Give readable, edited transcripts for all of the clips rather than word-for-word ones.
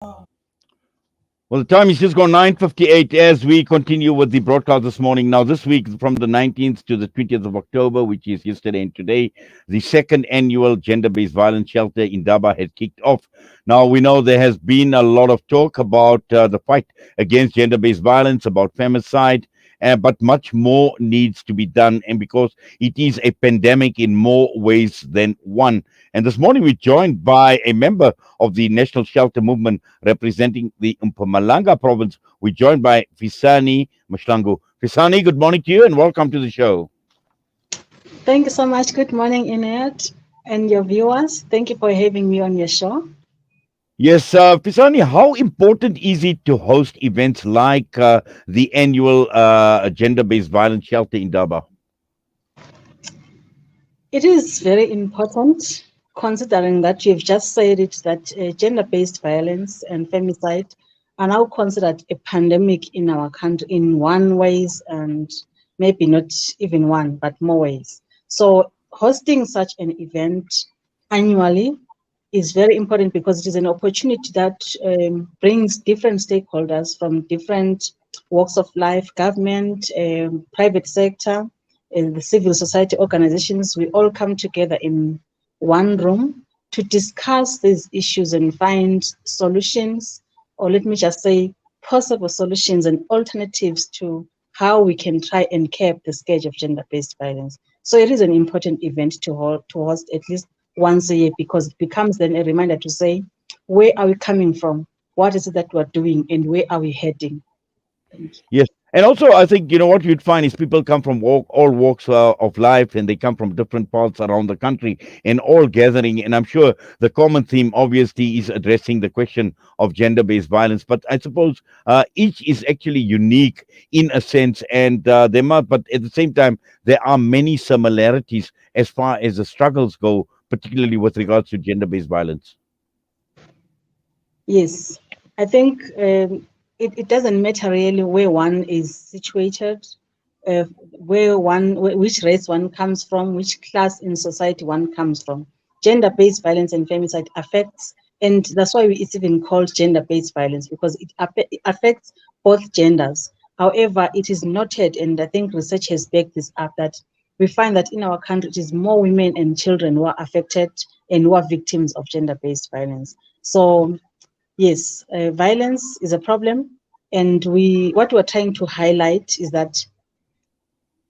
Well, the time is just gone 9:58 as we continue with the broadcast this morning. Now, this week from the 19th to the 20th of October, which is yesterday and today, the second annual Gender-Based Violence Shelter Indaba has kicked off. Now, we know there has been a lot of talk about the fight against gender-based violence, about femicide, but much more needs to be done. And because it is a pandemic in more ways than one. And this morning we're joined by a member of the National Shelter Movement representing the Mpumalanga province. We're joined by Fisani Mahlangu. Fisani, good morning to you and welcome to the show. Thank you so much. Good morning, Inet, and your viewers. Thank you for having me on your show. Yes, Fisani, how important is it to host events like the annual gender-based violence shelter in Daba? It is very important, considering that you've just said it, that gender-based violence and femicide are now considered a pandemic in our country in one ways, and maybe not even one, but more ways. So hosting such an event annually is very important because it is an opportunity that brings different stakeholders from different walks of life, government, private sector, and the civil society organizations. We all come together in one room to discuss these issues and find solutions, or let me just say, possible solutions and alternatives to how we can try and curb the scourge of gender-based violence. So it is an important event to host at least once a year, because it becomes then a reminder to say, where are we coming from? What is it that we're doing and where are we heading? Thank you. Yes. And also, I think, what you'd find is people come from all walks of life and they come from different parts around the country and all gathering. And I'm sure the common theme, obviously, is addressing the question of gender based violence. But I suppose each is actually unique in a sense. And but at the same time, there are many similarities as far as the struggles go, particularly with regards to gender based violence. Yes, I think it doesn't matter really where one is situated, which race one comes from, which class in society one comes from. Gender-based violence and femicide affects, and that's why it's even called gender-based violence, because it affects both genders. However, it is noted, and I think research has backed this up, that we find that in our country it is more women and children who are affected and who are victims of gender-based violence. So yes, violence is a problem, and what we're trying to highlight is that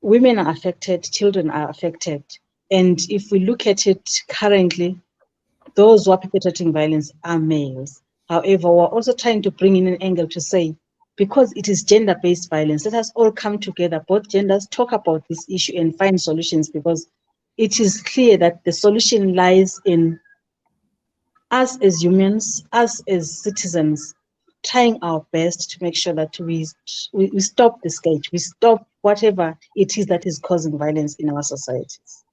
women are affected, children are affected, and if we look at it currently, those who are perpetrating violence are males. However, we're also trying to bring in an angle to say, because it is gender-based violence, let us all come together, both genders, talk about this issue and find solutions, because it is clear that the solution lies in us as humans, us as citizens, trying our best to make sure that we stop the scourge, we stop whatever it is that is causing violence in our societies.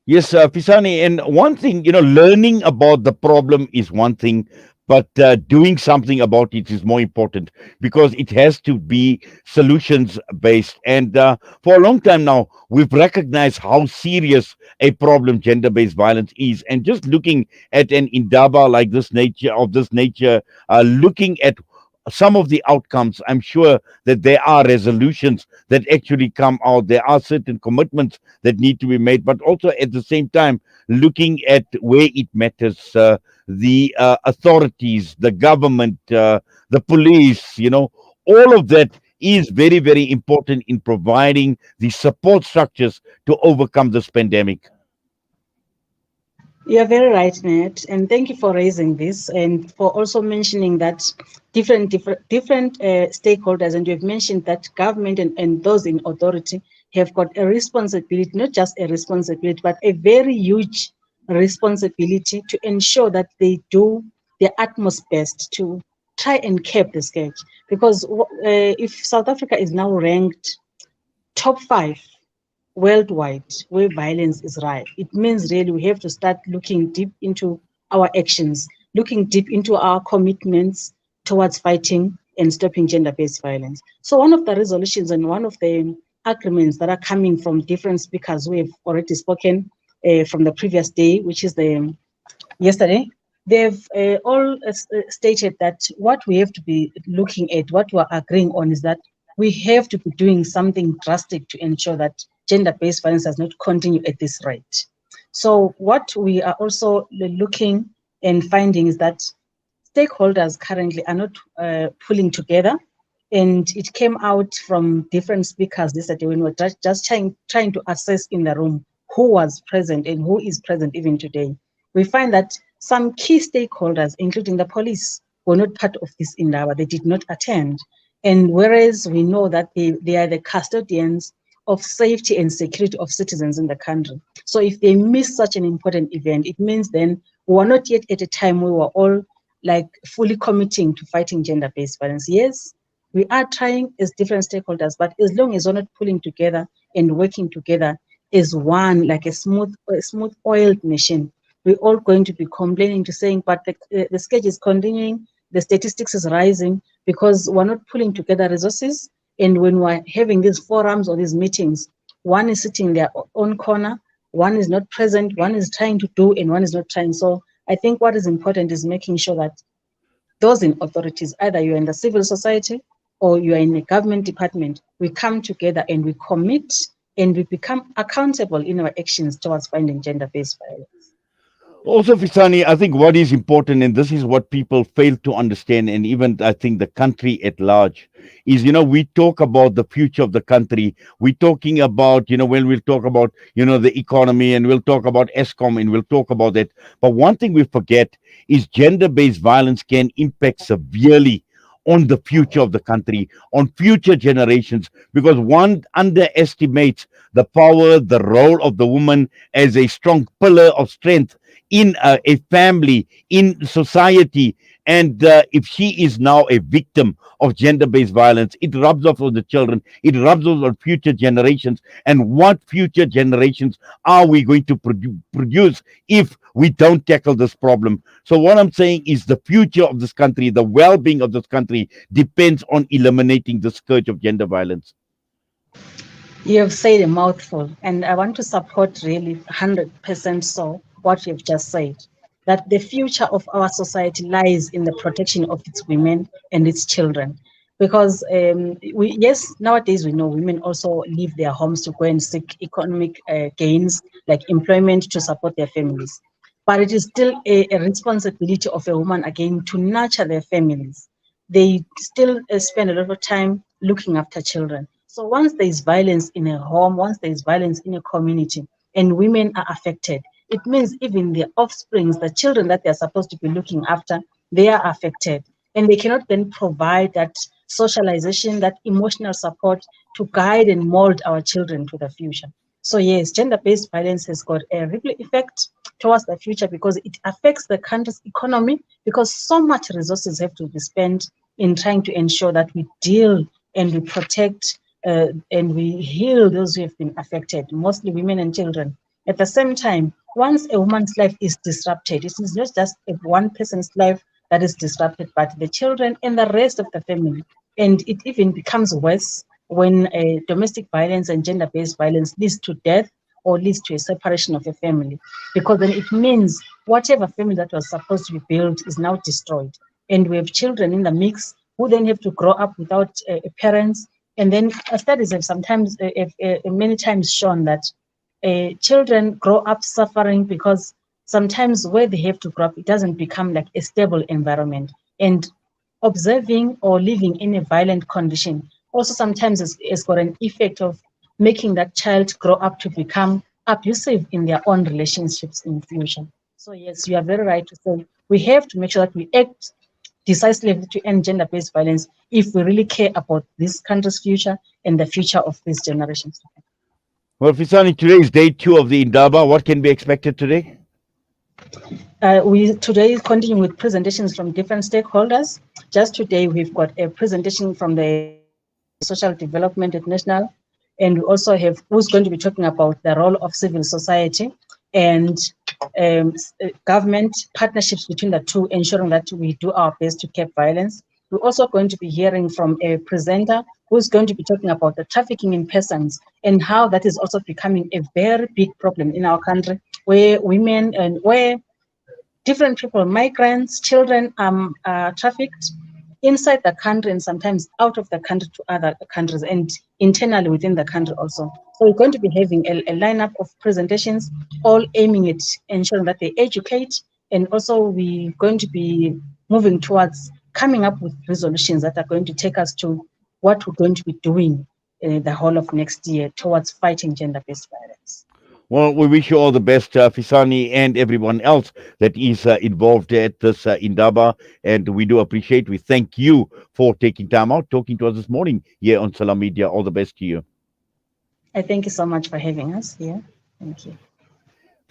Yes, Pisani, and one thing, learning about the problem is one thing, but doing something about it is more important because it has to be solutions based. And for a long time now, we've recognized how serious a problem gender based violence is. And just looking at an indaba like this nature, looking at some of the outcomes, I'm sure that there are resolutions that actually come out. There are certain commitments that need to be made, but also at the same time, looking at where it matters, the authorities, the government, the police, all of that is very, very important in providing the support structures to overcome this pandemic. You're very right, Nat, and thank you for raising this and for also mentioning that different stakeholders, and you've mentioned that government and those in authority have got a responsibility, not just a responsibility, but a very huge responsibility to ensure that they do their utmost best to try and curb the scourge. Because if South Africa is now ranked top 5 worldwide where violence is rife, it means really we have to start looking deep into our actions, looking deep into our commitments towards fighting and stopping gender-based violence. So one of the resolutions and one of the agreements that are coming from different speakers who have already spoken from the previous day, which is the yesterday, they've all stated that what we have to be looking at, what we're agreeing on, is that we have to be doing something drastic to ensure that gender-based violence does not continue at this rate. So what we are also looking and finding is that stakeholders currently are not pulling together. And it came out from different speakers yesterday when we were just trying to assess in the room who was present and who is present even today. We find that some key stakeholders, including the police, were not part of this Indaba. They did not attend. And whereas we know that they are the custodians of safety and security of citizens in the country. So if they miss such an important event, it means then we are not yet at a time where we were all like fully committing to fighting gender-based violence. Yes, we are trying as different stakeholders, but as long as we're not pulling together and working together as one, like a smooth oiled machine, we're all going to be complaining to saying, but the scourge is continuing, the statistics is rising because we're not pulling together resources. And when we're having these forums or these meetings, one is sitting in their own corner, one is not present, one is trying to do, and one is not trying. So I think what is important is making sure that those in authorities, either you're in the civil society or you're in a government department, we come together and we commit and we become accountable in our actions towards finding gender-based violence. Also, Fisani, I think what is important, and this is what people fail to understand, and even I think the country at large, is we talk about the future of the country. We're talking about when we'll talk about the economy, and we'll talk about ESCOM, and we'll talk about that. But one thing we forget is gender-based violence can impact severely on the future of the country, on future generations, because one underestimates the power, the role of the woman as a strong pillar of strength in a family, in society. And if she is now a victim of gender based violence, it rubs off on the children, it rubs off on future generations. And what future generations are we going to produce if we don't tackle this problem? So, what I'm saying is the future of this country, the well being of this country depends on eliminating the scourge of gender violence. You have said a mouthful, and I want to support really 100% so what you've just said, that the future of our society lies in the protection of its women and its children. Because yes, nowadays we know women also leave their homes to go and seek economic gains, like employment to support their families. But it is still a responsibility of a woman, again, to nurture their families. They still spend a lot of time looking after children. So once there is violence in a home, once there is violence in a community, and women are affected, it means even the offsprings, the children that they're supposed to be looking after, they are affected. And they cannot then provide that socialization, that emotional support to guide and mold our children to the future. So yes, gender-based violence has got a ripple effect towards the future because it affects the country's economy, because so much resources have to be spent in trying to ensure that we deal and we protect and we heal those who have been affected, mostly women and children. At the same time, once a woman's life is disrupted, it is not just one person's life that is disrupted, but the children and the rest of the family. And it even becomes worse when domestic violence and gender-based violence leads to death or leads to a separation of a family, because then it means whatever family that was supposed to be built is now destroyed. And we have children in the mix who then have to grow up without parents. And then studies have sometimes, many times shown that children grow up suffering because sometimes where they have to grow up, it doesn't become like a stable environment. And observing or living in a violent condition also sometimes has got an effect of making that child grow up to become abusive in their own relationships in future. So yes, you are very right to say we have to make sure that we act decisively to end gender-based violence if we really care about this country's future and the future of these generations. Well, Fisani, today is day 2 of the Indaba. What can be expected today? We today continue with presentations from different stakeholders. Just today, we've got a presentation from the Social Development International, and we also have who's going to be talking about the role of civil society and government partnerships between the two, ensuring that we do our best to curb violence. We're also going to be hearing from a presenter who's going to be talking about the trafficking in persons and how that is also becoming a very big problem in our country, where women and where different people, migrants, children, trafficked inside the country and sometimes out of the country to other countries and internally within the country also. So we're going to be having a lineup of presentations, all aiming at ensuring that they educate, and also we're going to be moving towards coming up with resolutions that are going to take us to what we're going to be doing the whole of next year towards fighting gender-based violence. Well, we wish you all the best, Fisani, and everyone else that is involved at this Indaba. And we do appreciate, we thank you for taking time out, talking to us this morning here on Salam Media. All the best to you. I thank you so much for having us here. Thank you.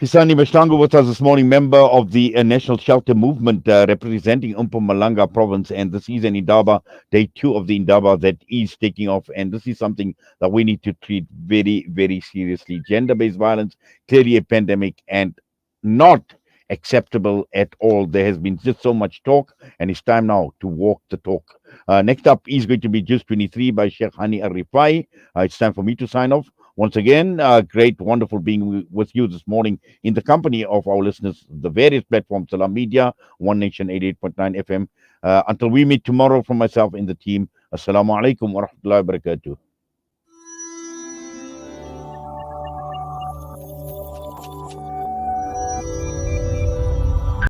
Fisani Mahlangu with us this morning, member of the National Shelter Movement, representing Mpumalanga province. And this is an Indaba, day 2 of the Indaba that is taking off. And this is something that we need to treat very, very seriously. Gender-based violence, clearly a pandemic and not acceptable at all. There has been just so much talk, and it's time now to walk the talk. Next up is going to be Just 23 by Sheikh Hani Arifai. It's time for me to sign off. Once again, great, wonderful being with you this morning in the company of our listeners, the various platforms, Salam Media, One Nation 88.9 FM. Until we meet tomorrow, from myself and the team, Assalamu alaikum wa rahmatullahi wa barakatuh.